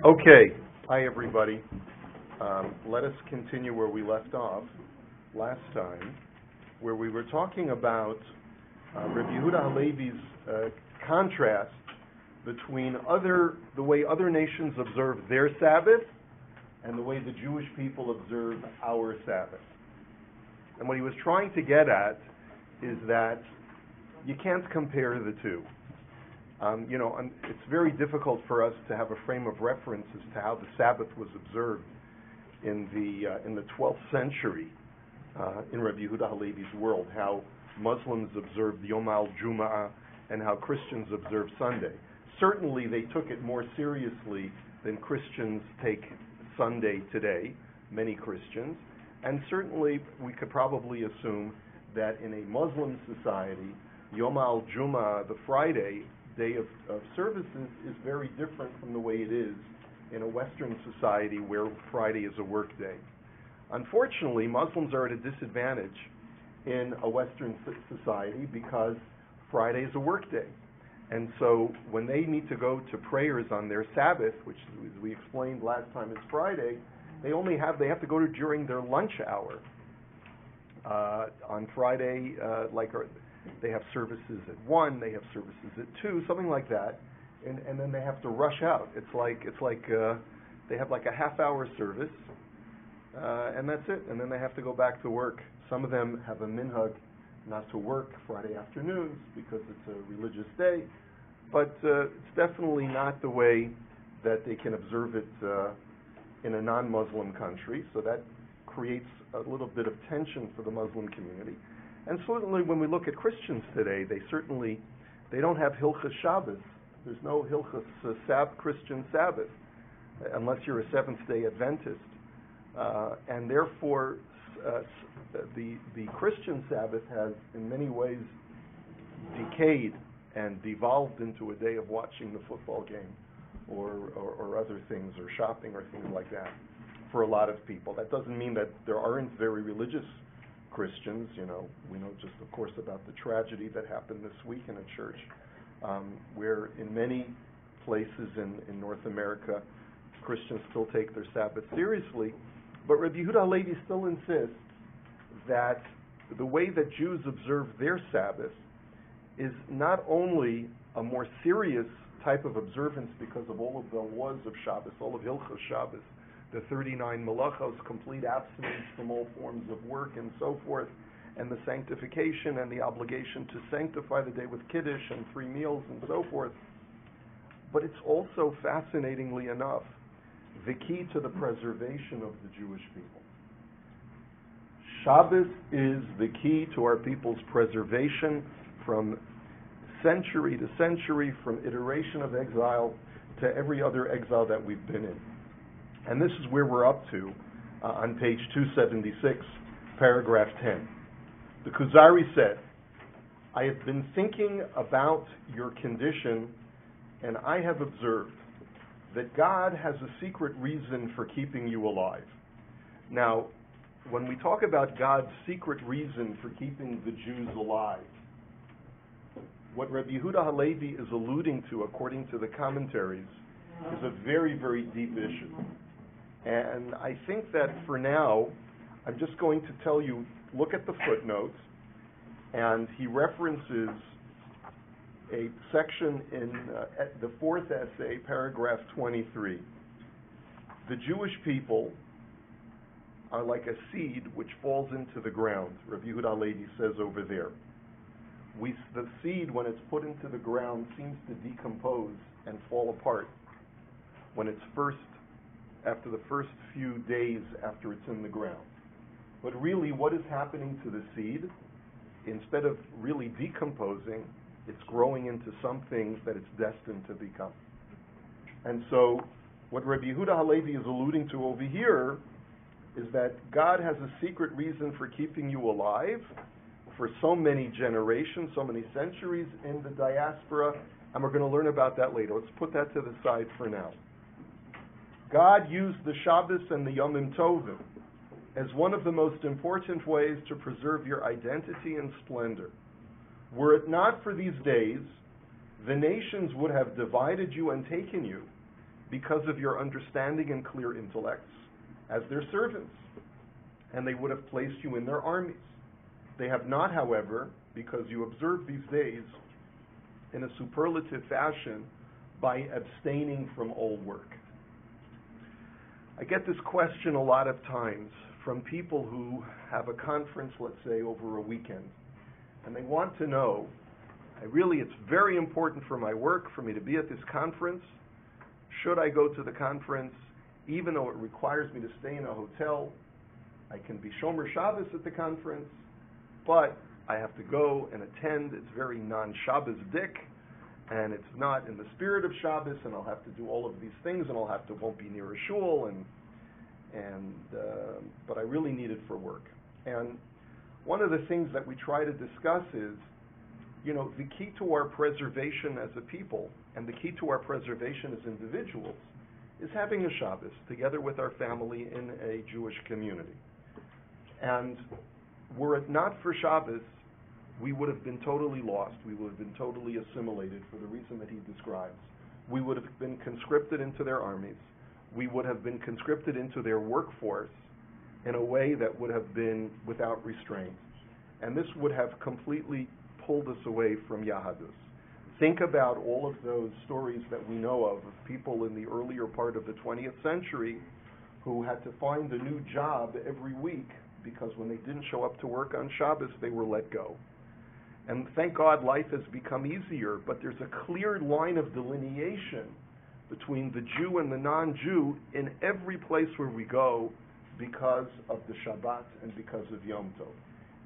Okay, hi everybody. Let us continue where we left off last time, where we were talking about Rabbi Yehuda Halevi's contrast between the way other nations observe their Sabbath and the way the Jewish people observe our Sabbath. And what he was trying to get at is that you can't compare the two. It's very difficult for us to have a frame of reference as to how the Sabbath was observed in the 12th century in Rabbi Yehuda Halevi's world, how Muslims observed Yom al-Jum'ah and how Christians observed Sunday. Certainly they took it more seriously than Christians take Sunday today, many Christians, and certainly we could probably assume that in a Muslim society, Yom al-Jum'ah, the Friday, day of services, is very different from the way it is in a Western society where Friday is a work day. Unfortunately, Muslims are at a disadvantage in a Western society because Friday is a work day. And so when they need to go to prayers on their Sabbath, which as we explained last time is Friday, they have to go to during their lunch hour. On Friday, they have services at 1, they have services at 2, something like that, and then they have to rush out. It's like they have like a half-hour service, and that's it. And then they have to go back to work. Some of them have a minhag not to work Friday afternoons because it's a religious day, but it's definitely not the way that they can observe it in a non-Muslim country. So that creates a little bit of tension for the Muslim community. And certainly when we look at Christians today, they don't have Hilchas Shabbos. There's no Hilchas Christian Sabbath, unless you're a Seventh-day Adventist. And therefore, the Christian Sabbath has in many ways decayed and devolved into a day of watching the football game or other things, or shopping or things like that for a lot of people. That doesn't mean that there aren't very religious Christians. We know just, of course, about the tragedy that happened this week in a church, where in many places in North America, Christians still take their Sabbath seriously. But Rabbi Yehuda Halevi still insists that the way that Jews observe their Sabbath is not only a more serious type of observance because of all of the laws of Shabbos, all of Hilchos Shabbos, the 39 malachos, complete abstinence from all forms of work and so forth, and the sanctification and the obligation to sanctify the day with Kiddush and 3 meals and so forth. But it's also, fascinatingly enough, the key to the preservation of the Jewish people. Shabbos is the key to our people's preservation from century to century, from iteration of exile to every other exile that we've been in. And this is where we're up to on page 276, paragraph 10. The KUZARI said, "I have been thinking about your condition, and I have observed that God has a secret reason for keeping you alive." Now, when we talk about God's secret reason for keeping the Jews alive, what Rabbi Yehuda Halevi is alluding to, according to the commentaries, is a very, very deep issue. And I think that for now, I'm just going to tell you, look at the footnotes, and he references a section in the 4th essay, paragraph 23. The Jewish people are like a seed which falls into the ground, Rabbi Yehuda Halevi says over there. The seed, when it's put into the ground, seems to decompose and fall apart after the first few days after it's in the ground. But really, what is happening to the seed? Instead of really decomposing, it's growing into something that it's destined to become. And so, what Rabbi Yehuda Halevi is alluding to over here is that God has a secret reason for keeping you alive for so many generations, so many centuries in the diaspora, and we're going to learn about that later. Let's put that to the side for now. God used the Shabbos and the Yomim Tovim as one of the most important ways to preserve your identity and splendor. Were it not for these days, the nations would have divided you and taken you, because of your understanding and clear intellects as their servants, and they would have placed you in their armies. They have not, however, because you observe these days in a superlative fashion by abstaining from all work. I get this question a lot of times from people who have a conference, let's say, over a weekend, and they want to know, it's very important for my work for me to be at this conference. Should I go to the conference, even though it requires me to stay in a hotel? I can be Shomer Shabbos at the conference, but I have to go and attend. It's very non-Shabbos-dik, and it's not in the spirit of Shabbos, and I'll have to do all of these things, and won't be near a shul, but I really need it for work. And one of the things that we try to discuss is, the key to our preservation as a people, and the key to our preservation as individuals, is having a Shabbos together with our family in a Jewish community. And were it not for Shabbos, we would have been totally lost. We would have been totally assimilated for the reason that he describes. We would have been conscripted into their armies. We would have been conscripted into their workforce in a way that would have been without restraint. And this would have completely pulled us away from Yahadus. Think about all of those stories that we know of people in the earlier part of the 20th century who had to find a new job every week because when they didn't show up to work on Shabbos, they were let go. And thank God life has become easier, but there's a clear line of delineation between the Jew and the non-Jew in every place where we go because of the Shabbat and because of Yom Tov.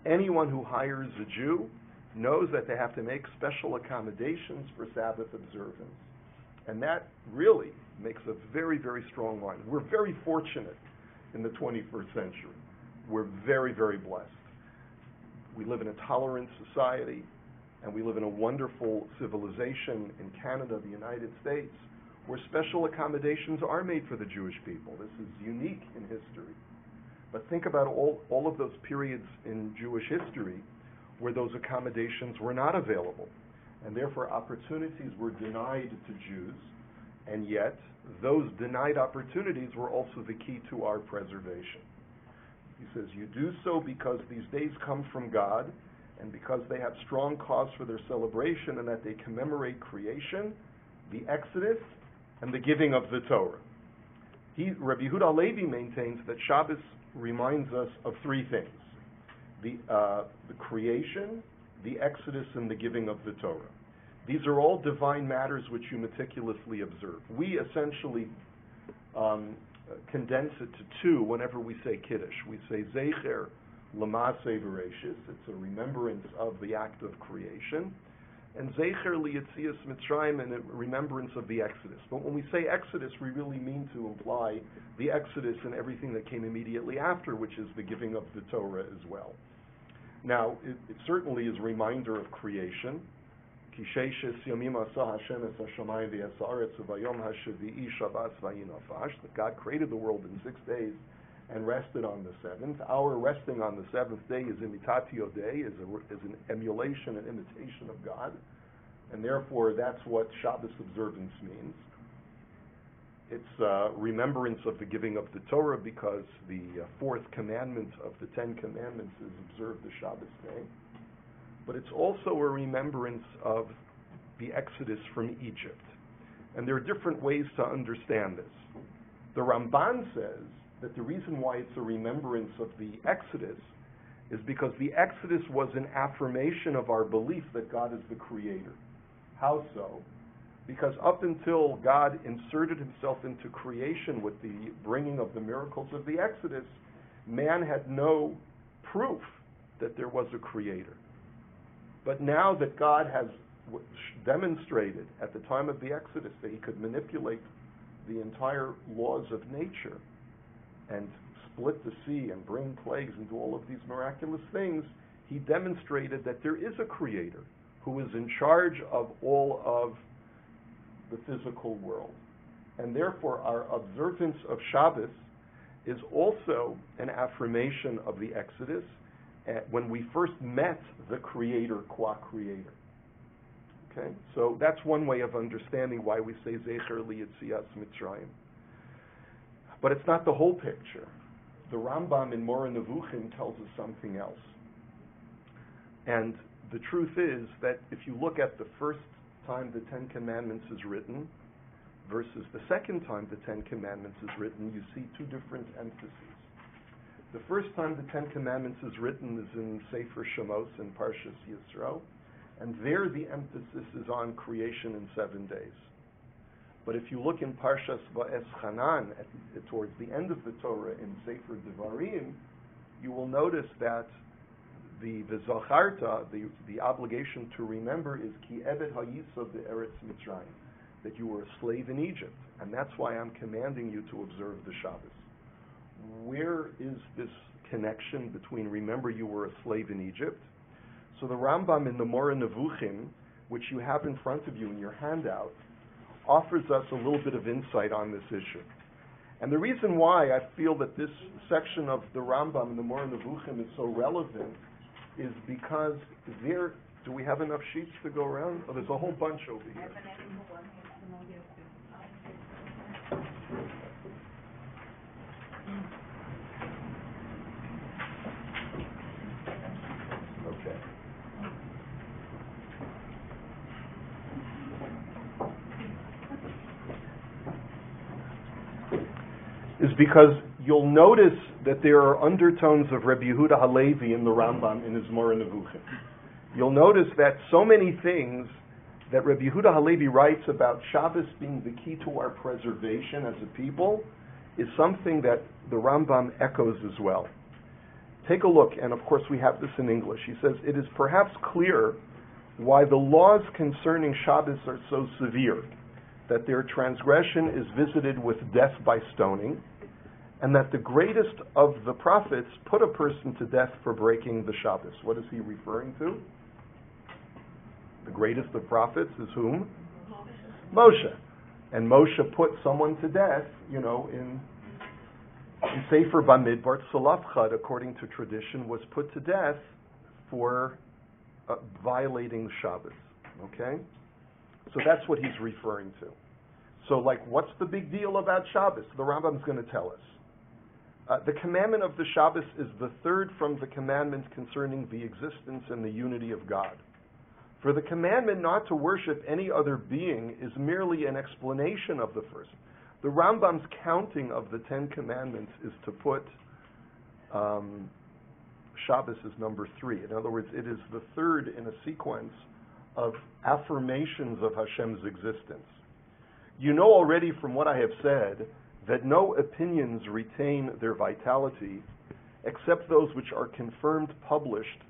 Anyone who hires a Jew knows that they have to make special accommodations for Sabbath observance. And that really makes a very, very strong line. We're very fortunate in the 21st century. We're very, very blessed. We live in a tolerant society, and we live in a wonderful civilization in Canada, the United States, where special accommodations are made for the Jewish people. This is unique in history. But think about all of those periods in Jewish history where those accommodations were not available, and therefore opportunities were denied to Jews, and yet those denied opportunities were also the key to our preservation. He says, you do so because these days come from God, and because they have strong cause for their celebration, and that they commemorate creation, the Exodus, and the giving of the Torah. Rabbi Yehuda Halevi maintains that Shabbos reminds us of three things: the creation, the Exodus, and the giving of the Torah. These are all divine matters which you meticulously observe. We essentially condense it to two whenever we say Kiddush. We say Zecher L'Maaseh Bereshis. It's a remembrance of the act of creation. And Zecher L'Yetzias Mitzrayim, and a remembrance of the Exodus. But when we say Exodus, we really mean to imply the Exodus and everything that came immediately after, which is the giving of the Torah as well. Now, it certainly is a reminder of creation. That God created the world in 6 days and rested on the seventh. Our resting on the seventh day is imitatio Dei, is an emulation and imitation of God, and therefore that's what Shabbos observance means. It's remembrance of the giving of the Torah, because the fourth commandment of the 10 commandments is observe the Shabbos day. But it's also a remembrance of the Exodus from Egypt. And there are different ways to understand this. The Ramban says that the reason why it's a remembrance of the Exodus is because the Exodus was an affirmation of our belief that God is the creator. How so? Because up until God inserted himself into creation with the bringing of the miracles of the Exodus, man had no proof that there was a creator. But now that God has demonstrated at the time of the Exodus that he could manipulate the entire laws of nature and split the sea and bring plagues and do all of these miraculous things, he demonstrated that there is a creator who is in charge of all of the physical world. And therefore our observance of Shabbos is also an affirmation of the Exodus when we first met the Creator qua Creator. Okay, so that's one way of understanding why we say Zecher Liyetzias Mitzrayim. But it's not the whole picture. The Rambam in Moreh Nevuchim tells us something else. And the truth is that if you look at the first time the Ten Commandments is written versus the second time the Ten Commandments is written, you see two different emphases. The first time the Ten Commandments is written is in Sefer Shemos in Parshas Yisro, and there the emphasis is on creation in 7 days. But if you look in Parshas Va'eschanan, towards the end of the Torah in Sefer Devarim, you will notice that the V'zacharta, the obligation to remember, is Ki Eved Hayisa Be'eretz Mitzrayim, that you were a slave in Egypt, and that's why I'm commanding you to observe the Shabbos. Where is this connection between remember you were a slave in Egypt? So the Rambam in the Moreh Nevuchim, which you have in front of you in your handout, offers us a little bit of insight on this issue. And the reason why I feel that this section of the Rambam in the Moreh Nevuchim is so relevant is because there, do we have enough sheets to go around? Oh, there's a whole bunch over here. Okay. Is because you'll notice that there are undertones of Rabbi Yehuda Halevi in the Rambam in his Moreh Nevuchim. You'll notice that so many things that Rabbi Yehuda Halevi writes about Shabbos being the key to our preservation as a people is something that the Rambam echoes as well. Take a look, and of course we have this in English. He says, it is perhaps clear why the laws concerning Shabbos are so severe, that their transgression is visited with death by stoning, and that the greatest of the prophets put a person to death for breaking the Shabbos. What is he referring to? The greatest of prophets is whom? Moshe. And Moshe put someone to death, in Sefer Bamidbar, Tzolafchad, according to tradition, was put to death for violating Shabbos. Okay? So that's what he's referring to. So, what's the big deal about Shabbos? The Rambam's going to tell us. The commandment of the Shabbos is the third from the commandment concerning the existence and the unity of God. For the commandment not to worship any other being is merely an explanation of the first. The Rambam's counting of the 10 commandments is to put Shabbos as number 3. In other words, it is the third in a sequence of affirmations of Hashem's existence. You know already from what I have said that no opinions retain their vitality except those which are confirmed, published,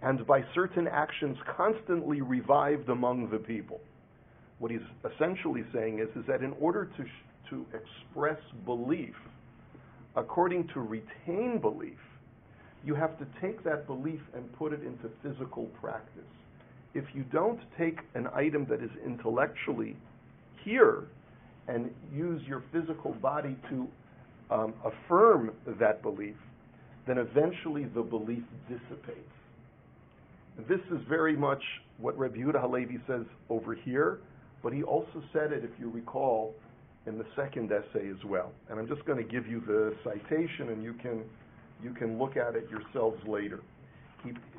and by certain actions constantly revived among the people. What he's essentially saying is that in order to express belief, according to retain belief, you have to take that belief and put it into physical practice. If you don't take an item that is intellectually here and use your physical body to affirm that belief, then eventually the belief dissipates. This is very much what Rabbi Yehuda Halevi says over here, but he also said it, if you recall, in the second essay as well. And I'm just going to give you the citation, and you can look at it yourselves later.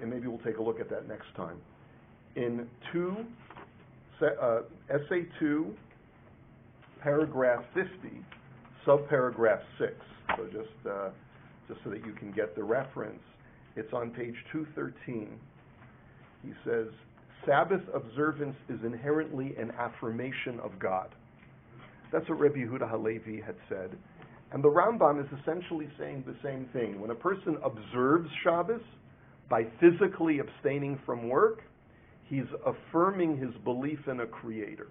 And maybe we'll take a look at that next time. In essay 2, paragraph 50, subparagraph 6. So just so that you can get the reference, it's on page 213. He says, Sabbath observance is inherently an affirmation of God. That's what Rabbi Yehuda Halevi had said. And the Rambam is essentially saying the same thing. When a person observes Shabbos by physically abstaining from work, he's affirming his belief in a creator.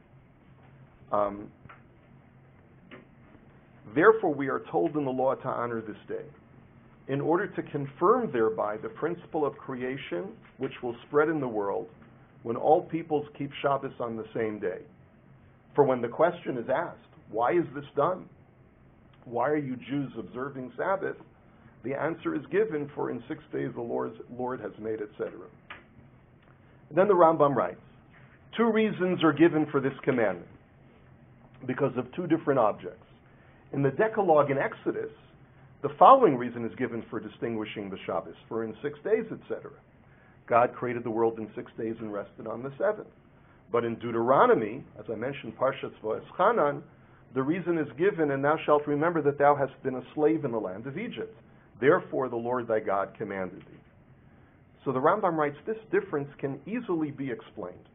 Therefore, we are told in the law to honor this day, in order to confirm thereby the principle of creation which will spread in the world when all peoples keep Shabbos on the same day. For when the question is asked, why is this done? Why are you Jews observing Sabbath? The answer is given, for in 6 days the Lord has made, etc. And then the Rambam writes, Two reasons are given for this commandment because of two different objects. In the Decalogue in Exodus, the following reason is given for distinguishing the Shabbos, for in 6 days, etc. God created the world in 6 days and rested on the seventh. But in Deuteronomy, as I mentioned, Parshat Va'eschanan, the reason is given, and thou shalt remember that thou hast been a slave in the land of Egypt. Therefore the Lord thy God commanded thee. So the Rambam writes, this difference can easily be explained.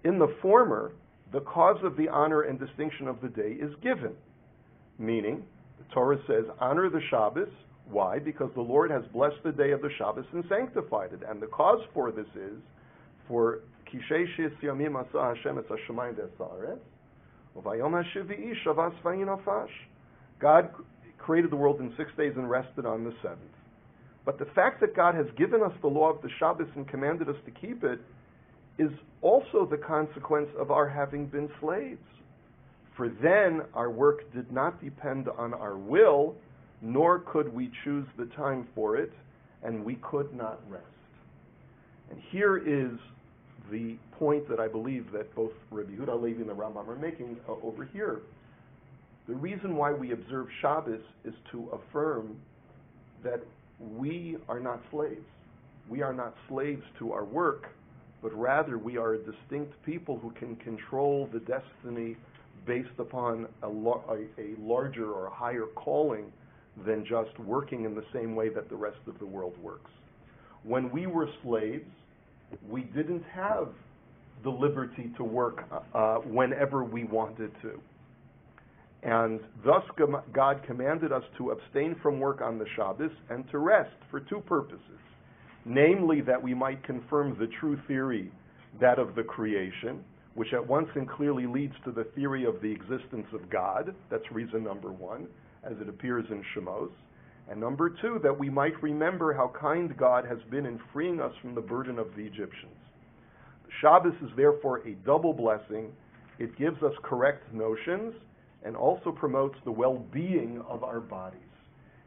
In the former, the cause of the honor and distinction of the day is given, meaning, the Torah says, honor the Shabbos. Why? Because the Lord has blessed the day of the Shabbos and sanctified it. And the cause for this is, for Kisheishis Yamim Asa Hashem Es HaShemayim V'Haaretz, Uvayom HaShivi'i Shavas Vayinofash. God created the world in 6 days and rested on the seventh. But the fact that God has given us the law of the Shabbos and commanded us to keep it is also the consequence of our having been slaves. For then our work did not depend on our will, nor could we choose the time for it, and we could not rest. And here is the point that I believe that both Rabbi Yehuda Halevi and the Rambam are making over here. The reason why we observe Shabbos is to affirm that we are not slaves. We are not slaves to our work, but rather we are a distinct people who can control the destiny based upon a larger or a higher calling than just working in the same way that the rest of the world works. When we were slaves, we didn't have the liberty to work whenever we wanted to. And thus God commanded us to abstain from work on the Shabbos and to rest for two purposes. Namely, that we might confirm the true theory, that of the creation, which at once and clearly leads to the theory of the existence of God. That's reason number one, as it appears in Shemos. And number two, that we might remember how kind God has been in freeing us from the burden of the Egyptians. Shabbos is therefore a double blessing. It gives us correct notions and also promotes the well-being of our bodies.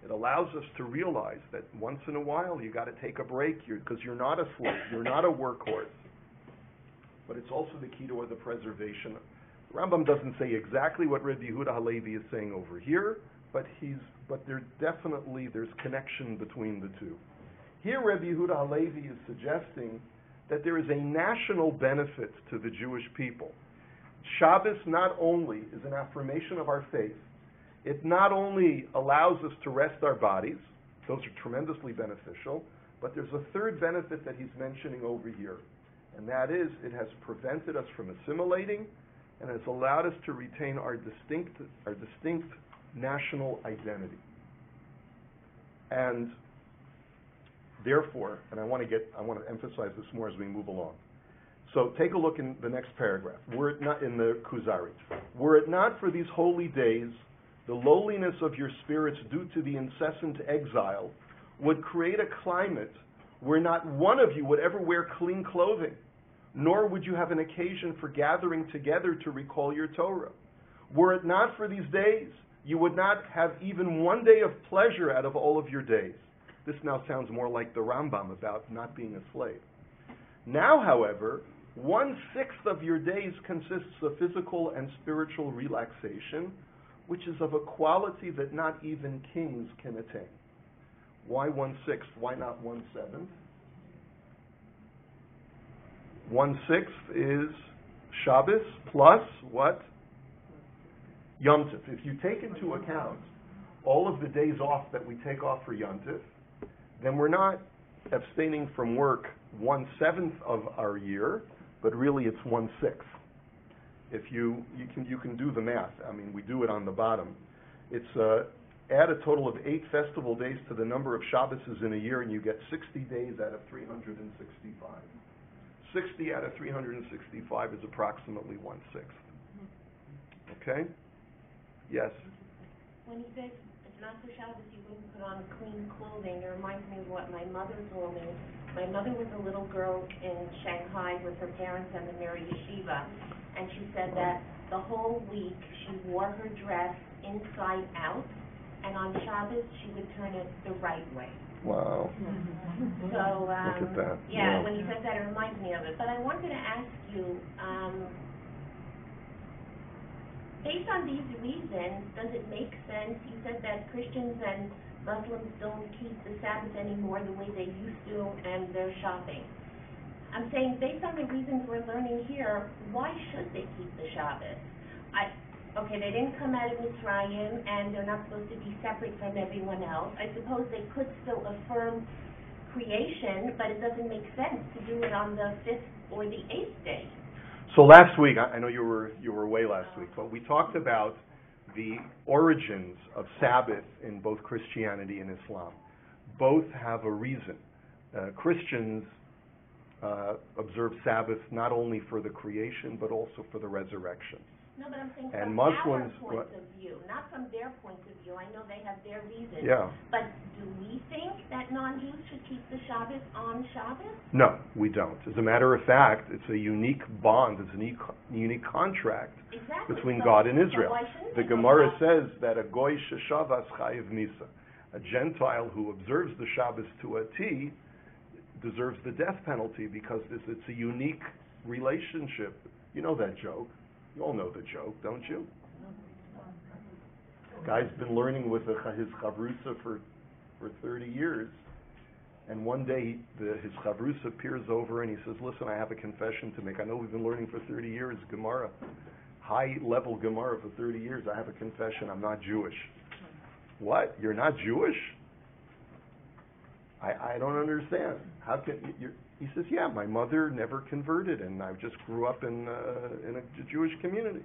It allows us to realize that once in a while you got to take a break because you're not a slave, you're not a workhorse. But it's also the key to the preservation. The Rambam doesn't say exactly what Rabbi Yehuda Halevi is saying over here, but there's connection between the two. Here Rabbi Yehuda Halevi is suggesting that there is a national benefit to the Jewish people. Shabbos not only is an affirmation of our faith, it not only allows us to rest our bodies, those are tremendously beneficial, but there's a third benefit that he's mentioning over here, and that is it has prevented us from assimilating and has allowed us to retain our distinct national identity. And therefore, and I want to emphasize this more as we move along. So take a look in the next paragraph. Were it not in the Kuzari, were it not for these holy days, the lowliness of your spirits due to the incessant exile would create a climate where not one of you would ever wear clean clothing, nor would you have an occasion for gathering together to recall your Torah. Were it not for these days, you would not have even one day of pleasure out of all of your days. This now sounds more like the Rambam about not being a slave. Now, however, 1/6 of your days consists of physical and spiritual relaxation, which is of a quality that not even kings can attain. Why 1/6? Why not 1/7? 1/6 is Shabbos plus what? Yom Tov. If you take into account all of the days off that we take off for Yom Tov, then we're not abstaining from work 1/7 of our year, but really it's 1/6. If you can do the math. I mean, we do it on the bottom. It's add a total of 8 festival days to the number of Shabbos in a year, and you get 60 days out of 365. 60 out of 365 is approximately 1/6. Okay? Yes? When he says it's not for Shabbos, you wouldn't put on clean clothing, it reminds me of what my mother told me. My mother was a little girl in Shanghai with her parents and the Mary Yeshiva, and she said that the whole week she wore her dress inside out, and on Shabbos she would turn it the right way. Wow. So, look at that. yeah, Wow. when you said that, it reminds me of it. But I wanted to ask you, based on these reasons, does it make sense? You said that Christians and Muslims don't keep the Sabbath anymore the way they used to, and they're shopping. I'm saying, based on the reasons we're learning here, why should they keep the Shabbos? Okay, they didn't come out of Mitzrayim, and they're not supposed to be separate from everyone else. I suppose they could still affirm creation, but it doesn't make sense to do it on the 5th or the 8th day. So last week, I know you were away last week, but we talked about the origins of Sabbath in both Christianity and Islam. Both have a reason. Christians observe Sabbath not only for the creation, but also for the resurrection. No, but I'm saying And from Muslims, our point of view, not from their point of view. I know they have their reasons. Yeah. But do we think that non-Jews should keep the Shabbos on Shabbos? No, we don't. As a matter of fact, it's a unique bond, it's a unique contract between God and Israel. The Gemara says that a goy sheshavas chayiv misa, a Gentile who observes the Shabbos to a T, deserves the death penalty because it's a unique relationship. You know that joke. You all know the joke, don't you? Guy's been learning with his chavrusa for 30 years, and one day his chavrusa peers over and he says, listen, I have a confession to make. I know we've been learning for 30 years Gemara, high-level Gemara for 30 years. I have a confession, I'm not Jewish. What? You're not Jewish? I don't understand. How can you? He says, yeah, my mother never converted, and I just grew up in a Jewish community.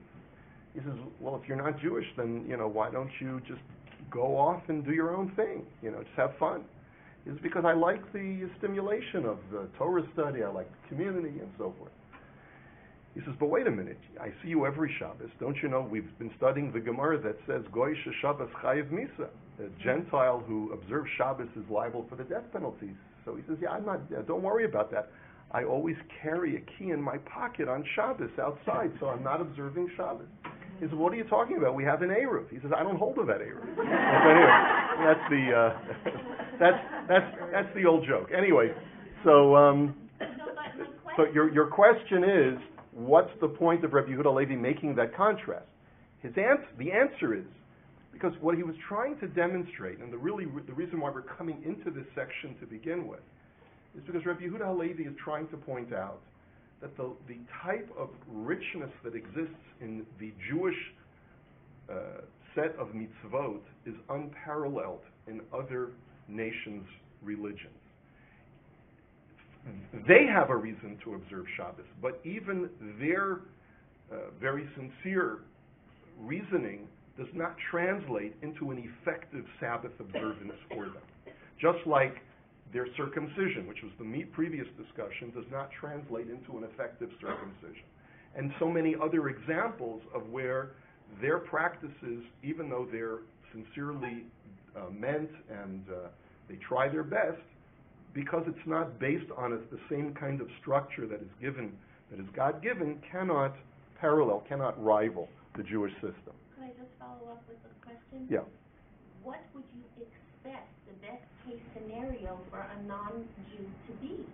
He says, well, if you're not Jewish, then, why don't you just go off and do your own thing? Just have fun. It's because I like the stimulation of the Torah study, I like the community, and so forth. He says, but wait a minute, I see you every Shabbos. Don't you know we've been studying the Gemara that says, Goy Shabbos Chayiv Misa. A Gentile who observes Shabbos is liable for the death penalties. So he says, yeah, I'm not, don't worry about that. I always carry a key in my pocket on Shabbos outside, so I'm not observing Shabbos. He says, what are you talking about? We have an Eruv. He says, I don't hold of that Eruv. So anyway, that's the old joke. Anyway, so your question is, what's the point of Rabbi Yehuda Levi making that contrast? The answer is, because what he was trying to demonstrate, and the reason why we're coming into this section to begin with, is because Rabbi Yehuda Levi is trying to point out that the type of richness that exists in the Jewish set of mitzvot is unparalleled in other nations' religions. They have a reason to observe Shabbos, but even their very sincere reasoning does not translate into an effective Sabbath observance for them. Just like their circumcision, which was the previous discussion, does not translate into an effective circumcision. And so many other examples of where their practices, even though they're sincerely meant and they try their best, because it's not based on the same kind of structure that is God-given, cannot rival the Jewish system. Can I just follow up with a question? Yeah. What would you expect the best case scenario for a non-Jew to be?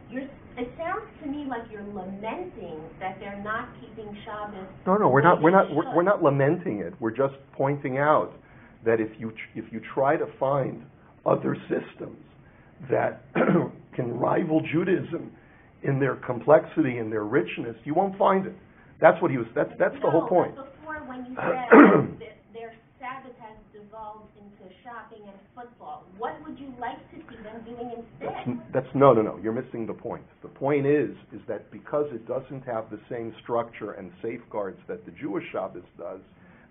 It sounds to me like you're lamenting that they're not keeping Shabbos. No, we're not lamenting it. We're just pointing out that if you try to find other systems that can rival Judaism in their complexity and their richness, you won't find it. That's what he was. That's the whole point. But before, when you said that their Sabbath has devolved into shopping and football, what would you like to see them doing instead? No. You're missing the point. The point is that because it doesn't have the same structure and safeguards that the Jewish Shabbos does,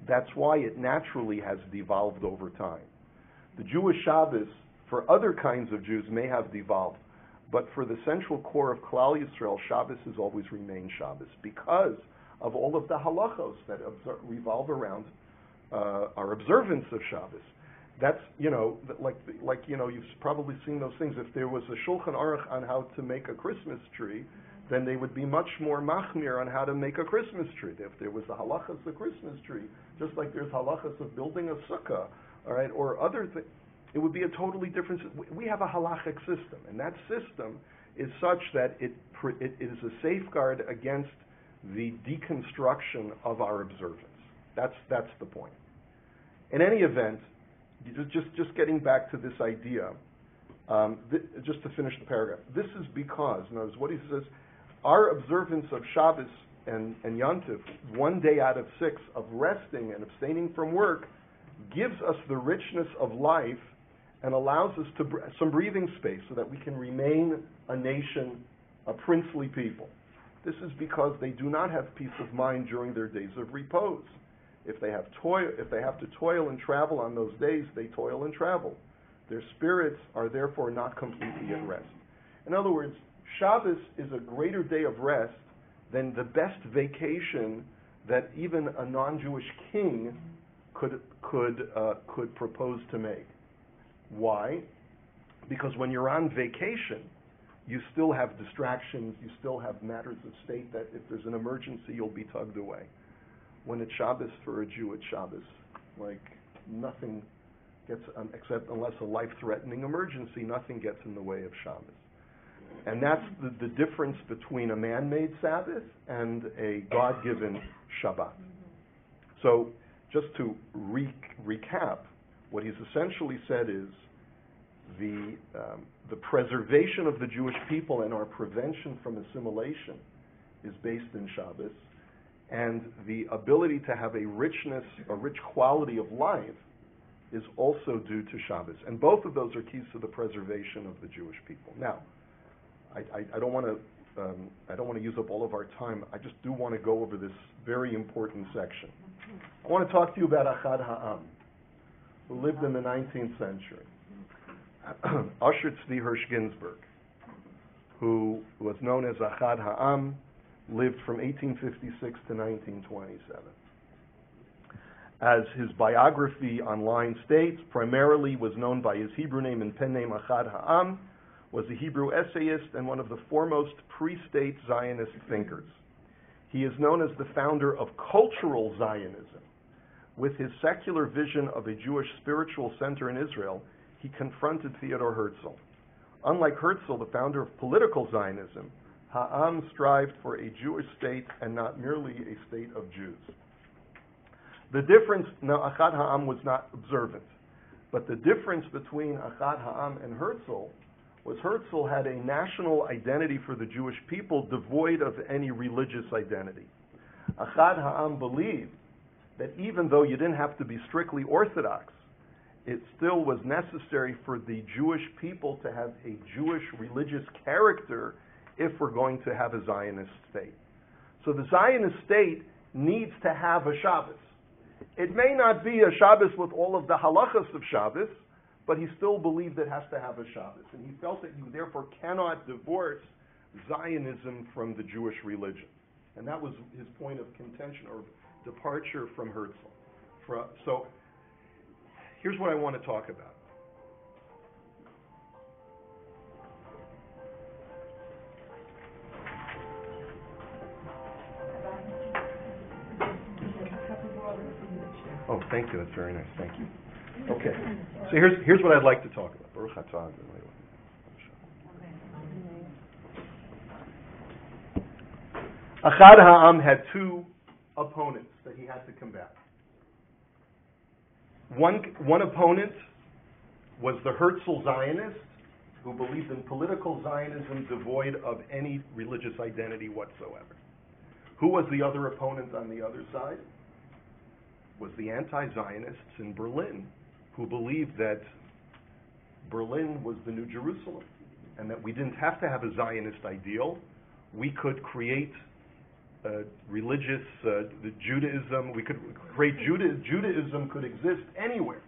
that's why it naturally has devolved over time. The Jewish Shabbos, for other kinds of Jews, may have devolved, but for the central core of Klal Yisrael, Shabbos has always remained Shabbos because of all of the halachos that revolve around our observance of Shabbos. That's, you've probably seen those things. If there was a Shulchan Aruch on how to make a Christmas tree, then they would be much more machmir on how to make a Christmas tree. If there was the halachas of Christmas tree, just like there's halachas of building a sukkah, all right, or other things. It would be a totally different. We have a halachic system, and that system is such that it is a safeguard against the deconstruction of our observance. That's the point. In any event, just getting back to this idea, just to finish the paragraph, this is because, notice what he says, our observance of Shabbos and Yontif, 1 day out of 6 of resting and abstaining from work, gives us the richness of life and allows us to some breathing space so that we can remain a nation, a princely people. This is because they do not have peace of mind during their days of repose. If they have to toil and travel on those days, they toil and travel. Their spirits are therefore not completely at rest. In other words, Shabbos is a greater day of rest than the best vacation that even a non-Jewish king could propose to make. Why? Because when you're on vacation, you still have distractions, you still have matters of state that if there's an emergency, you'll be tugged away. When it's Shabbos for a Jew, it's Shabbos. Like nothing gets, except unless a life-threatening emergency, nothing gets in the way of Shabbos. And that's the difference between a man-made Sabbath and a God-given Shabbat. So just to recap, what he's essentially said is the preservation of the Jewish people and our prevention from assimilation is based in Shabbos, and the ability to have a rich quality of life is also due to Shabbos. And both of those are keys to the preservation of the Jewish people. Now, I don't want to use up all of our time. I just do want to go over this very important section. I want to talk to you about Achad Ha'am, who lived in the 19th century. Usher Tzvi Hirsch Ginsburg, who was known as Achad Ha'am, lived from 1856 to 1927. As his biography online states, primarily was known by his Hebrew name and pen name Achad Ha'am, was a Hebrew essayist and one of the foremost pre-state Zionist thinkers. He is known as the founder of cultural Zionism. With his secular vision of a Jewish spiritual center in Israel, he confronted Theodor Herzl. Unlike Herzl, the founder of political Zionism, Ha'am strived for a Jewish state and not merely a state of Jews. The difference, now Achad Ha'am was not observant, but the difference between Achad Ha'am and Herzl was Herzl had a national identity for the Jewish people devoid of any religious identity. Achad Ha'am believed that even though you didn't have to be strictly Orthodox, it still was necessary for the Jewish people to have a Jewish religious character if we're going to have a Zionist state. So the Zionist state needs to have a Shabbos. It may not be a Shabbos with all of the halachas of Shabbos, but he still believed it has to have a Shabbos. And he felt that you therefore cannot divorce Zionism from the Jewish religion. And that was his point of contention or departure from Herzl. So here's what I want to talk about. Oh, thank you. That's very nice. Thank you. Okay. So here's what I'd like to talk about. Baruch atah. Achad Ha'am had two opponents that he had to combat. One opponent was the Herzl Zionist, who believed in political Zionism devoid of any religious identity whatsoever. Who was the other opponent on the other side? Was the anti-Zionists in Berlin, who believed that Berlin was the New Jerusalem, and that we didn't have to have a Zionist ideal. We could create religious Judaism. We could create Judaism could exist anywhere,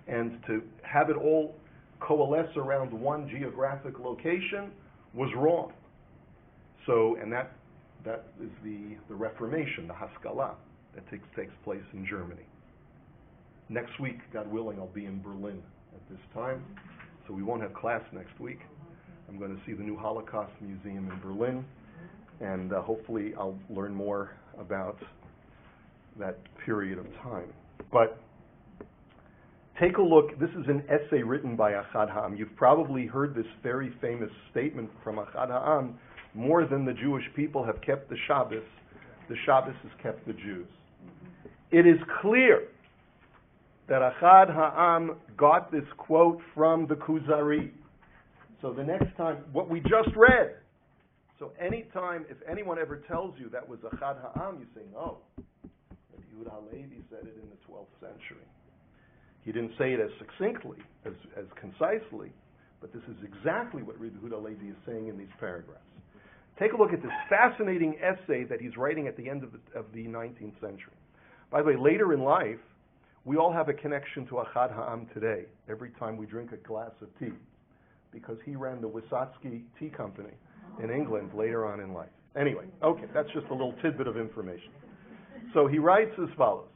and to have it all coalesce around one geographic location was wrong. So, and that is the Reformation, the Haskalah, that takes place in Germany. Next week, God willing, I'll be in Berlin at this time, so we won't have class next week. I'm going to see the new Holocaust Museum in Berlin, and hopefully I'll learn more about that period of time. But Take a look. This is an essay written by Achad Ha'am. You've probably heard this very famous statement from Achad Ha'am: more than the Jewish people have kept the Shabbos has kept the Jews. It is clear that Achad Ha'am got this quote from the Kuzari. So the next time, what we just read, so anytime, if anyone ever tells you that was Achad Ha'am, you say, no, Rabbi Yehuda Halevi said it in the 12th century. He didn't say it as succinctly, as concisely, but this is exactly what Rabbi Yehuda Halevi is saying in these paragraphs. Take a look at this fascinating essay that he's writing at the end of the 19th century. By the way, later in life, we all have a connection to Achad Ha'am today, every time we drink a glass of tea, because he ran the Wysotsky Tea Company in England later on in life. Anyway, okay, that's just a little tidbit of information. So he writes as follows: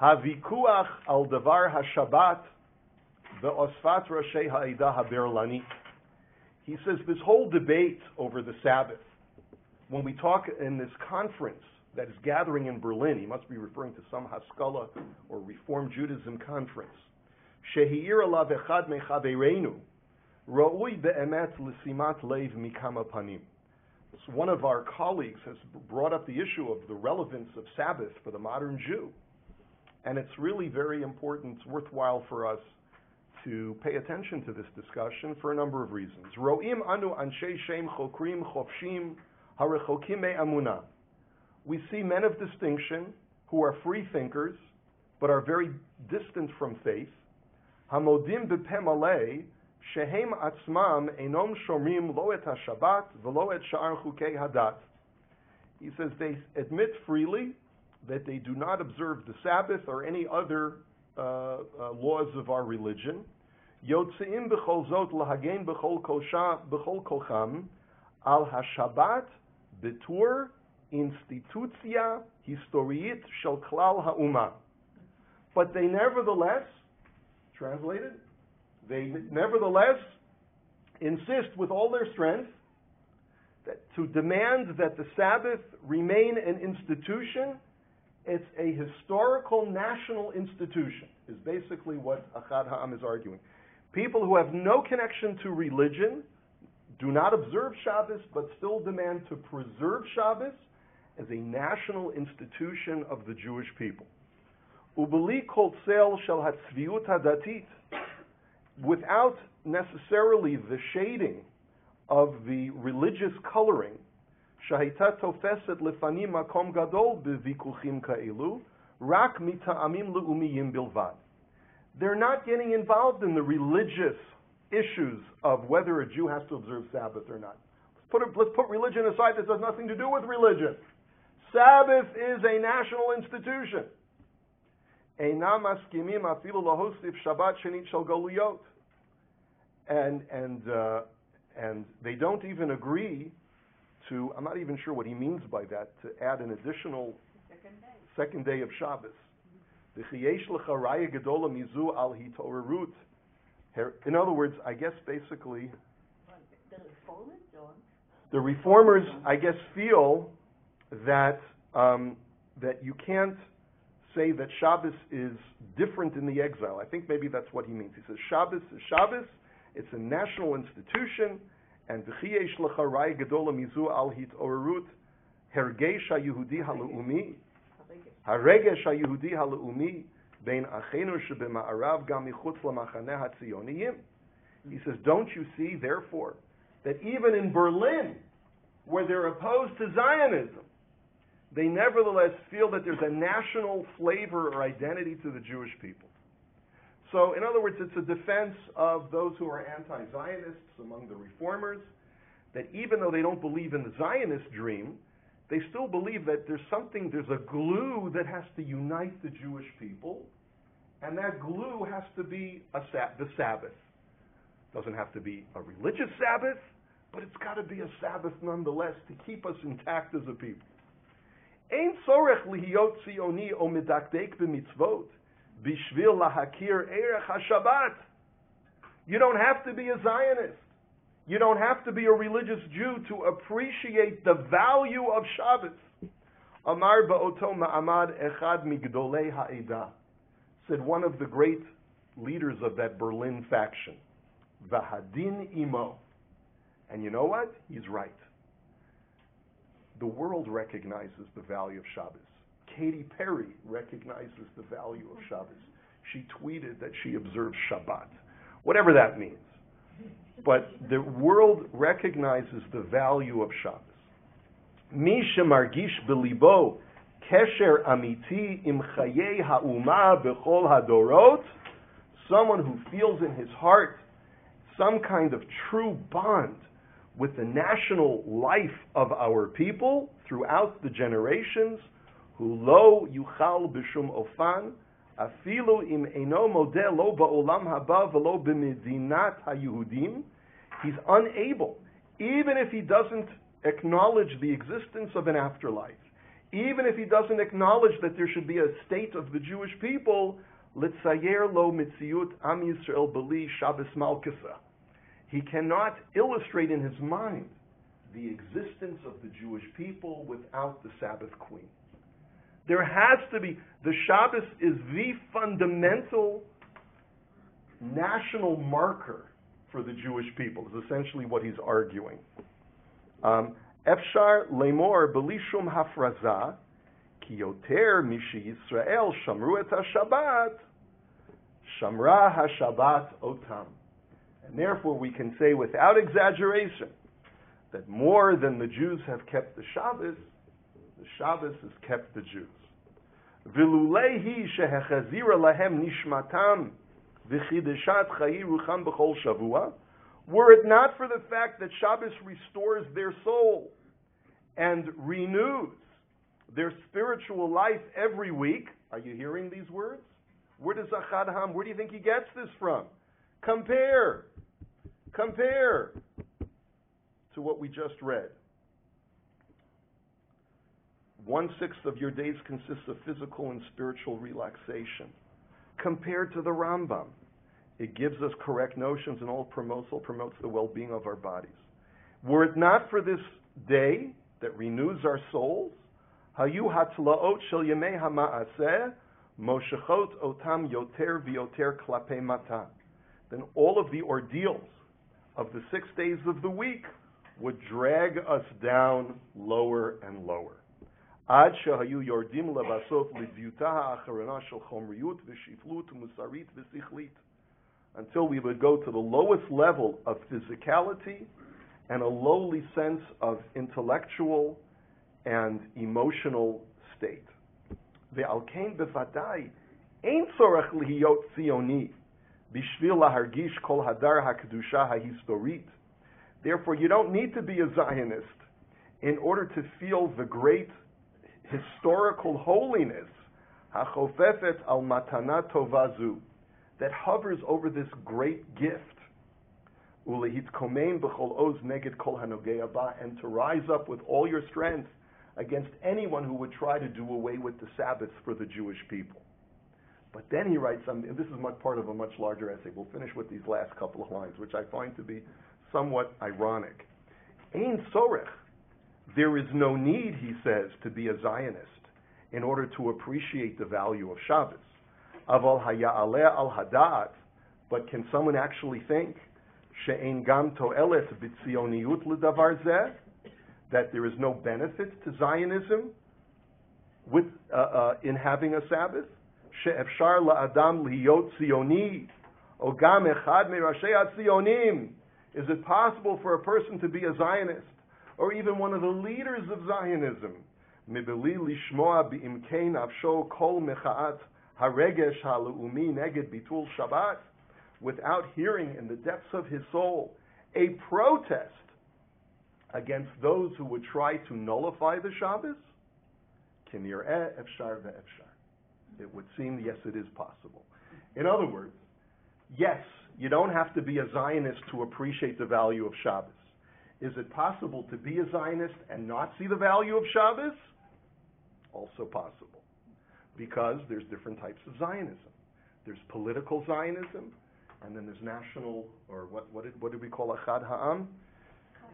Havikuach al davar haShabbat ve'osfat rashei ha'edah haberlani. He says this whole debate over the Sabbath, when we talk in this conference that is gathering in Berlin, he must be referring to some Haskalah or Reform Judaism conference. Shehi'ir alav echad mechavereinu ra'ui be'emet l'simat leiv mikama panim. So one of our colleagues has brought up the issue of the relevance of Sabbath for the modern Jew. And it's really very important, worthwhile for us to pay attention to this discussion for a number of reasons. Ro'im anu anshe shem chokrim chofshim harechokim me'amunah. We see men of distinction who are free thinkers, but are very distant from faith. Hamodim b'peh maleh shehem atzmam enom shomrim lo et haShabbat v'lo et sha'ar chukei hadat. He says they admit freely that they do not observe the Sabbath or any other laws of our religion. Yotzeim b'chol zot lahagen b'chol kocham al haShabbat betur institutia historiit shel klal ha'umah. But they nevertheless, translated, they nevertheless insist with all their strength that to demand that the Sabbath remain an institution. It's a historical national institution, is basically what Achad Ha'am is arguing. People who have no connection to religion, do not observe Shabbos, but still demand to preserve Shabbos as a national institution of the Jewish people. Ubeli kol tzel shel hatzviut hadatit, without necessarily the shading of the religious coloring, שהייתה תופסת לפנים מקום גדול בוויכוחים כאלו, רק מטעמים לאומיים בלבד. They're not getting involved in the religious issues of whether a Jew has to observe Sabbath or not. Let's put religion aside. This has nothing to do with religion. Sabbath is a national institution. אינם מסכימים אפילו להוסיף שבת שנית של גלויות. And they don't even agree to, I'm not even sure what he means by that, to add an additional second day of Shabbos. In other words, I guess basically, the reformers, I guess, feel that that you can't say that Shabbos is different in the exile. I think maybe that's what he means. He says Shabbos is Shabbos, it's a national institution, and v'chiyesh lecha raya gedola mizu al hitorut hergesh hayehudi halaumi haregesh hayehudi halaumi bein achenu shebema'arav gam michutz lamachaneh hatzioniyim. He says, don't you see, therefore, that even in Berlin, where they're opposed to Zionism, they nevertheless feel that there's a national flavor or identity to the Jewish people. So, in other words, it's a defense of those who are anti-Zionists among the reformers, that even though they don't believe in the Zionist dream, they still believe that there's a glue that has to unite the Jewish people, and that glue has to be the Sabbath. It doesn't have to be a religious Sabbath, but it's got to be a Sabbath nonetheless to keep us intact as a people. Ein tzorech lihiyot tzioni o medakdek b'mitzvot bishvil lahakir erech haShabbat. You don't have to be a Zionist. You don't have to be a religious Jew to appreciate the value of Shabbos. Amar ba'oto ma'amad echad migdolei ha'edah, said one of the great leaders of that Berlin faction. Vahadin imo. And you know what? He's right. The world recognizes the value of Shabbos. Katy Perry recognizes the value of Shabbos. She tweeted that she observes Shabbat, whatever that means. But the world recognizes the value of Shabbos. Mi shemargish belibo kesher amiti im chayei ha'uma bechol hadorot, someone who feels in his heart some kind of true bond with the national life of our people throughout the generations, hu lo yuchal b'shum ofan, afilu im eino modeh lo ba'olam haba v'lo b'medinat ha'Yehudim, he's unable, even if he doesn't acknowledge the existence of an afterlife, even if he doesn't acknowledge that there should be a state of the Jewish people, litzayer lo mitziut am Yisrael b'li Shabbos malkasa. He cannot illustrate in his mind the existence of the Jewish people without the Sabbath queen. There has to be, the Shabbos is the fundamental national marker for the Jewish people, is essentially what he's arguing. Efshar lemor b'li shum hafraza, ki yoter mishi Yisrael shamru et ha-Shabbat, shamra ha-Shabbat otam. And therefore we can say without exaggeration that more than the Jews have kept the Shabbos has kept the Jews. V'luleihi shehechazira lahem nishmatam v'chideshat chayi rucham b'chol shavua, were it not for the fact that Shabbos restores their soul and renews their spiritual life every week. Are you hearing these words? Where does Achad Ham, where do you think he gets this from? Compare to what we just read. 1/6 of your days consists of physical and spiritual relaxation. Compared to the Rambam, it gives us correct notions and all promotes the well-being of our bodies. Were it not for this day that renews our souls, hayu hatlaot shel yemei hama'aseh moshechot otam yoter v'yoter klapei mata, then all of the ordeals of the 6 days of the week would drag us down lower and lower. Ad shehayu yordim levasof lidvyuta ha'acharana shel chomriyut v'shiflut u'musarit v'sichlit, until we would go to the lowest level of physicality and a lowly sense of intellectual and emotional state. Ve'al kein bevadai ein tzorach lihiyot tziyoni bishvil lahargish kol hadar hakedusha hahistorit. Therefore, you don't need to be a Zionist in order to feel the great historical holiness hachofefet al matana tovazu, that hovers over this great gift, ulehitkomein b'chol oz neged kol hanogei ba, and to rise up with all your strength against anyone who would try to do away with the Sabbath for the Jewish people. But then he writes something, and this is part of a much larger essay. We'll finish with these last couple of lines, which I find to be somewhat ironic. Ein sorech, there is no need, he says, to be a Zionist in order to appreciate the value of Shabbos. Aval haya'aleh al hadat, but can someone actually think she'ein gam to'elet b'tzioniyut l'davar zeh, that there is no benefit to Zionism with in having a Sabbath? She'efshar la'adam lihiyot tziyoni, o gam echad mirashei ha'tzionim. Is it possible for a person to be a Zionist, or even one of the leaders of Zionism, mibeli lishmoa bi'imkein afsho kol mecha'at haregesh ha'le'umi neged bitul Shabbat, without hearing in the depths of his soul a protest against those who would try to nullify the Shabbos? Kinir'eh efshar ve'efshar. It would seem, yes, it is possible. In other words, yes, you don't have to be a Zionist to appreciate the value of Shabbos. Is it possible to be a Zionist and not see the value of Shabbos? Also possible. Because there's different types of Zionism. There's political Zionism, and then there's national, or what did we call Achad Ha'am?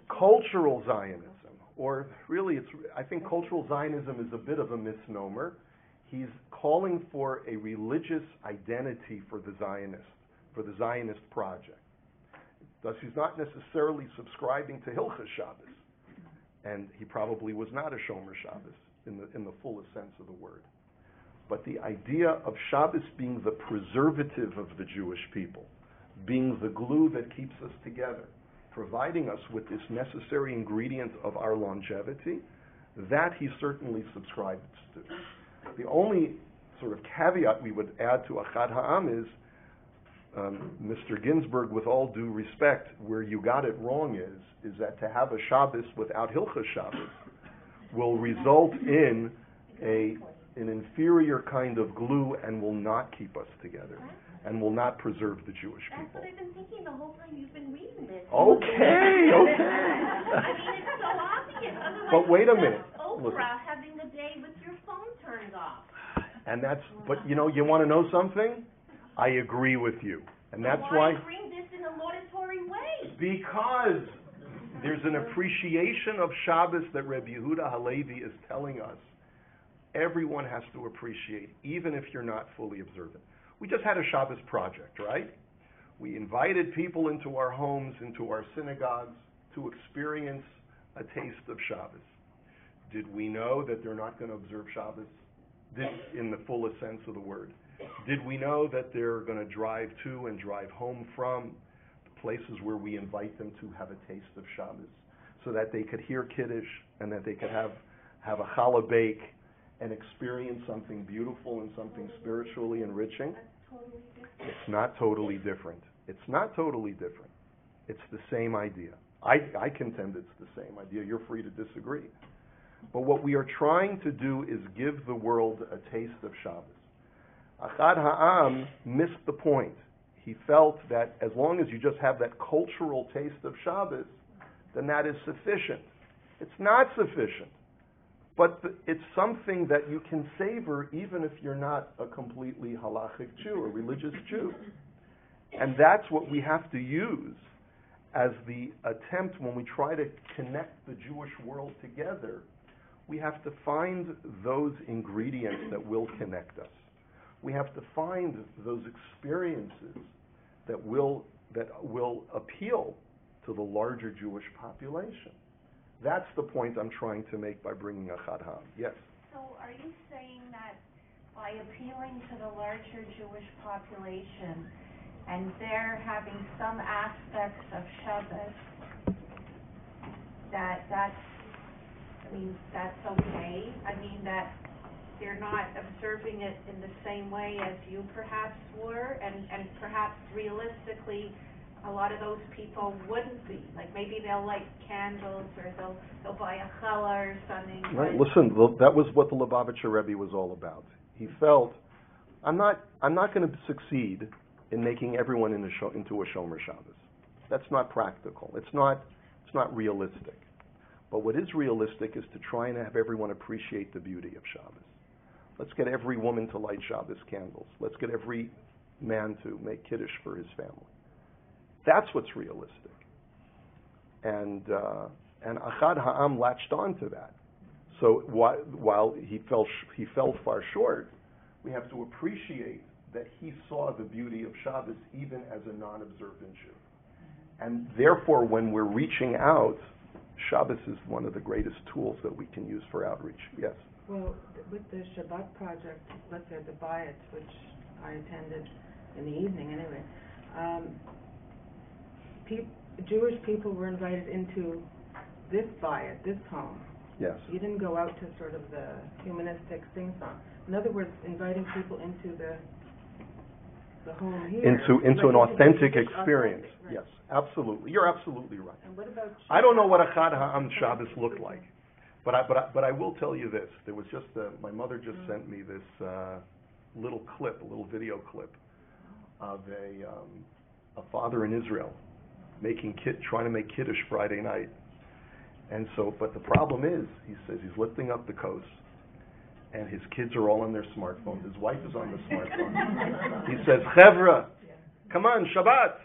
Cultural Zionism. Or really, I think cultural Zionism is a bit of a misnomer. He's calling for a religious identity for the Zionist project. Thus, he's not necessarily subscribing to Hilchos Shabbos, and he probably was not a Shomer Shabbos in the fullest sense of the word. But the idea of Shabbos being the preservative of the Jewish people, being the glue that keeps us together, providing us with this necessary ingredient of our longevity, that he certainly subscribes to. The only sort of caveat we would add to Achad Ha'am is, Mr. Ginsburg, with all due respect, where you got it wrong is that to have a Shabbos without Hilchos Shabbos will result in an inferior kind of glue and will not keep us together and will not preserve the Jewish people. That's what I've been thinking the whole time you've been reading this. Okay. I mean, it's so obvious. Otherwise, But wait a minute. Oprah having the day with your phone turned off. And but you want to know something? I agree with you. And that's why bring this in a laudatory way? Because there's an appreciation of Shabbos that Rabbi Yehuda Halevi is telling us everyone has to appreciate, even if you're not fully observant. We just had a Shabbos project, right? We invited people into our homes, into our synagogues, to experience a taste of Shabbos. Did we know that they're not going to observe Shabbos in the fullest sense of the word? Did we know that they're going to drive to and drive home from the places where we invite them to have a taste of Shabbos, so that they could hear Kiddush and that they could have a challah bake and experience something beautiful and something spiritually enriching? It's not totally different. It's not totally different. It's the same idea. I contend it's the same idea. You're free to disagree. But what we are trying to do is give the world a taste of Shabbos. Achad Ha'am missed the point. He felt that as long as you just have that cultural taste of Shabbos, then that is sufficient. It's not sufficient. But it's something that you can savor even if you're not a completely halachic Jew, a religious Jew. And that's what we have to use as the attempt when we try to connect the Jewish world together. We have to find those ingredients that will connect us. We have to find those experiences that will appeal to the larger Jewish population. That's the point I'm trying to make by bringing Achad Ha'am. Yes? So are you saying that by appealing to the larger Jewish population and they're having some aspects of Shabbos, that's okay? I mean, that they're not observing it in the same way as you perhaps were, and perhaps realistically a lot of those people wouldn't be. Like maybe they'll light candles or they'll buy a challah or something. Right. Listen, that was what the Lubavitcher Rebbe was all about. He felt, I'm not going to succeed in making everyone into a Shomer Shabbos. That's not practical. It's not realistic. But what is realistic is to try and have everyone appreciate the beauty of Shabbos. Let's get every woman to light Shabbos candles. Let's get every man to make Kiddush for his family. That's what's realistic. And Achad Ha'am latched on to that. So while he fell far short, we have to appreciate that he saw the beauty of Shabbos even as a non-observant Jew. And therefore, when we're reaching out, Shabbos is one of the greatest tools that we can use for outreach. Yes? Well, with the Shabbat project, let's say the Bayt, which I attended in the evening anyway, Jewish people were invited into this Bayt, this home. Yes. You didn't go out to sort of the humanistic sing-song. In other words, inviting people into the home here. Into an authentic experience. Authentic, right. Yes, absolutely. You're absolutely right. And what about Shabbos? I don't know what Achad Ha'am Shabbos looked like, but I will tell you this. There was just my mother just sent me this little video clip of a father in Israel trying to make Kiddush Friday night. And so, but the problem is, he says he's lifting up the coast, and his kids are all on their smartphones. His wife is on the smartphone. He says, Chevra, come on, Shabbat,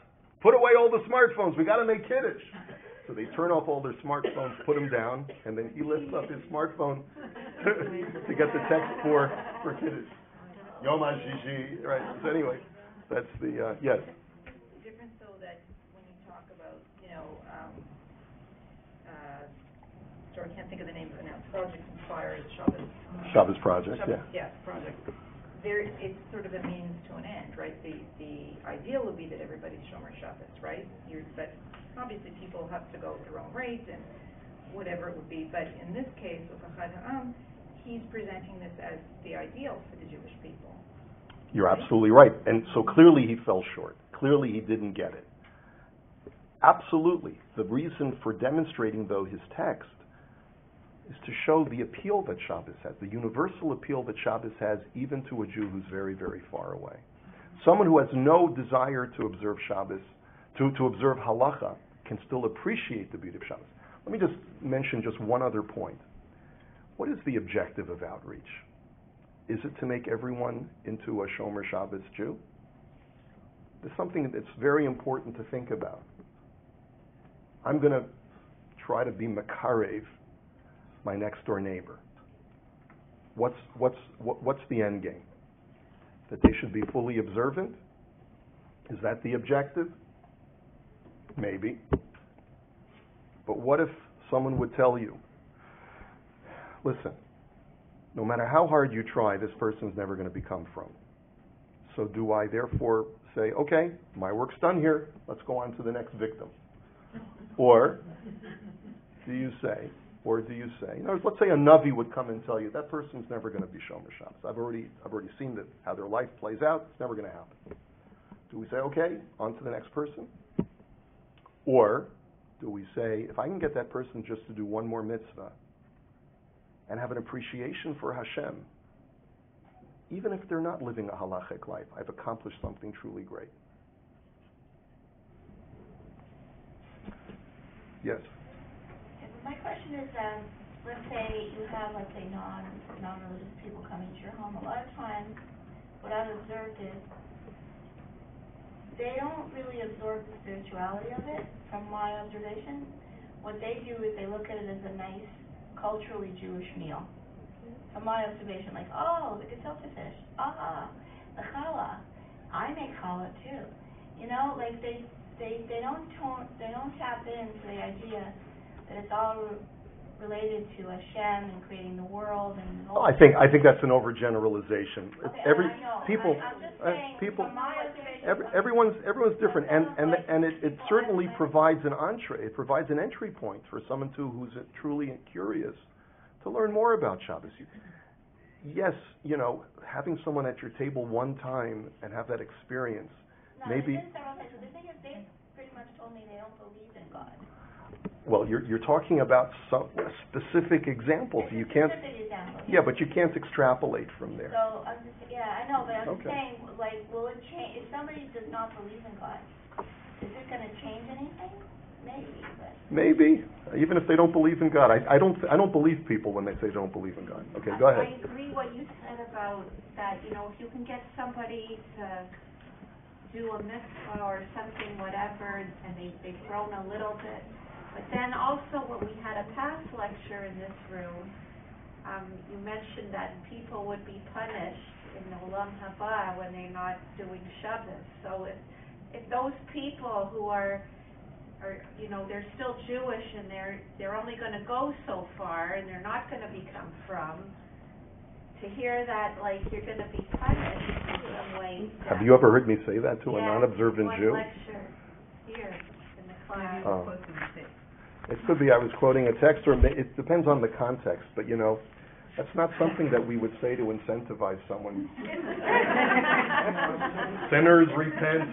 put away all the smartphones. We got to make Kiddush. So they turn off all their smartphones, put them down, and then he lifts up his smartphone to get the text for Kiddush. Yom HaShishi, right? So anyway, that's the, yes. The difference, though, that when you talk about, sorry, I can't think of the name of it now, Project Inspired Shabbos Project, Shabbos, yeah, project. There, it's sort of a means to an end, right? The ideal would be that everybody's Shomer Shabbos, right? But obviously people have to go at their own rate and whatever it would be. But in this case, with Achad Ha'am, he's presenting this as the ideal for the Jewish people. You're absolutely right. And so clearly he fell short. Clearly he didn't get it. Absolutely. The reason for demonstrating, though, his text is to show the appeal that Shabbos has, the universal appeal that Shabbos has even to a Jew who's very, very far away. Someone who has no desire to observe Shabbos, to observe halacha, can still appreciate the beauty of Shabbos. Let me just mention just one other point. What is the objective of outreach? Is it to make everyone into a Shomer Shabbos Jew? There's something that's very important to think about. I'm going to try to be makarev my next door neighbor. What's the end game? That they should be fully observant? Is that the objective? Maybe. But what if someone would tell you, listen, no matter how hard you try, this person's never going to become from. So do I therefore say, okay, my work's done here, let's go on to the next victim? Or do you say, let's say a Navi would come and tell you, that person's never going to be Shomer Shabbos. I've already seen how their life plays out, it's never going to happen. Do we say, okay, on to the next person? Or do we say, if I can get that person just to do one more mitzvah and have an appreciation for Hashem, even if they're not living a halachic life, I've accomplished something truly great. Yes? My question is, let's say you have, non-religious people coming to your home. A lot of times, what I've observed is they don't really absorb the spirituality of it, from my observation. What they do is they look at it as a nice, culturally Jewish meal. From my observation, like, oh, the gefilte fish, the challah. I make challah too. They don't tap into the idea that it's all related to Hashem and creating the world and. I think that's an overgeneralization. Okay, I know. I'm just saying, from my observation, everyone's different, and it certainly provides an entree. It provides an entry point for someone who's truly curious to learn more about Shabbos. Yes, having someone at your table one time and have that experience. No, maybe. There's several things. The thing is, they pretty much told me they don't believe in God. Well, you're talking about some specific examples. You can't. Specific examples. Yeah, but you can't extrapolate from there. So I know, but I'm just saying, will it change if somebody does not believe in God? Is it going to change anything? Maybe, but. Maybe, even if they don't believe in God. I don't believe people when they say they don't believe in God. Okay, go ahead. I agree what you said about that. If you can get somebody to do a mitzvah or something, whatever, and they've thrown a little bit. But then also when we had a past lecture in this room, you mentioned that people would be punished in the Olam Haba when they're not doing Shabbos. So if those people who are they're still Jewish and they're only going to go so far and they're not going to become from, to hear that you're going to be punished in some way. Have you ever heard me say that to a non-observant Jew? Lecture here in the class. It could be I was quoting a text, or it depends on the context. But that's not something that we would say to incentivize someone. Sinners repent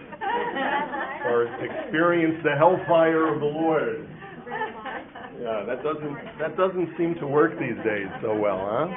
or experience the hellfire of the Lord. Yeah, that doesn't seem to work these days so well, huh?